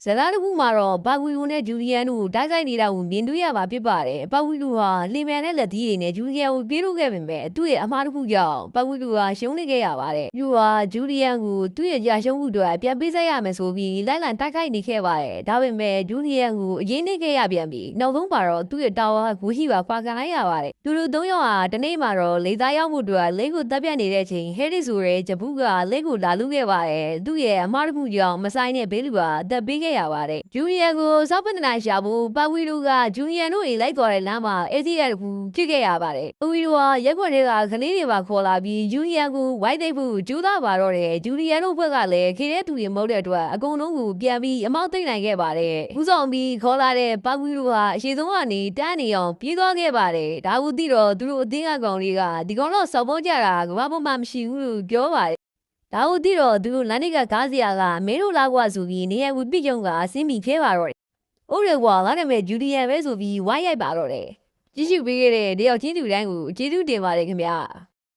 ဇာတ်တစ်ခုမှာတော့ပါကွီလိုနဲ့ဂျူလီယန်တို့တိုက်ခိုက်နေတာကိုမြင်တွေ့ရမှာဖြစ်ပါတယ်။ပါကွီလိုဟာလီမန်နဲ့လက်သီးရည်နဲ့ဂျူလီယန်ကိုပြေးလို့ခဲ့ပေမဲ့သူ့ရဲ့အမှားတစ်ခုကြောင့်ပါကွီလိုဟာရှုံးနေခဲ့ရပါတယ်။သူဟာဂျူလီယန်ကိုသူ့ရဲ့ကြာရှုံးမှုတွေပြန်ပေးဆက်ရမယ်ဆိုပြီးလိုက်လံတိုက်ခိုက်နေခဲ့ပါတယ်။ဒါပေမဲ့ဂျူလီယန်ကိုအရေးနေခဲ့ရပြန်ပြီးနောက်ဆုံးမှာတော့သူ့ရဲ့တာဝန်ကိုဟီပါခွာခံလိုက်ရပါတယ်။သူတို့၃ယောက်ဟာတနေ့မှာတော့လေသားရောက်မှုတွေလက်ကိုတပ်ပြတ်နေတဲ့အချိန်ဟဲရီဆိုတဲ့ဂျပူးကလက်ကိုလာလူခဲ့ပါတယ်။သူ့ရဲ့အမှားတစ်ခုကြောင့်မဆိုင်တဲ့ဘေးလူကအသက်ပေးခဲ့ရပါတယ်။ဂျူလီယန်ကိုစောက်ပနနိုင်ရှာဖို့ပါဝီလိုကဂျူလီယန်တို့အိမ်လိုက်သွားတဲ့လမ်းမှာအေးစီရတခုဖြစ်ခဲ့ရပါတယ်။ပါဝီလိုကရက်ွက်တွေကကလေးတွေပါခေါ်လာပြီးဂျူလီယန်ကိုဝိုက်သိပ်ဖို့ကျူးသားပါတော့တယ်။ဂျူလီယန်တို့ဘက်ကလည်းခေတဲ့သူတွေမဟုတ်တဲ့အတွက်အကုန်လုံးကိုပြန်ပြီးအမောက်သိမ့်နိုင်ခဲ့ပါတယ်။ဦးဆောင်ပြီးခေါ်လာတဲ့ပါဝီလိုဟာအရှိဆုံးကနေတန်းနေအောင်ပြေးသွားခဲ့ပါတယ်။ဒါကိုသိတော့သူတို့အသင်းအကောင်တွေကဒီကောင်တော့စော်ပေါ်ကြတာကဘာမှမရှိဘူးလို့ပြောပါတယ်။ဒါကိုသိတော့သူတို့လမ်းတွေကကားစရာကမင်းတို့လာကွာဆိုပြီးနေရဝပြိကျုံကအစင်းမိခဲပါတော့တယ်။အိုးရကွာငါနာမည်ဂျူလီယန်ပဲဆိုပြီးဝိုင်းရိုက်ပါတော့တယ်။ကြည့်ရှုပေးခဲ့တဲ့တယောက်ချင်းသူတိုင်းကိုကျေးဇူးတင်ပါတယ်ခင်ဗျာ။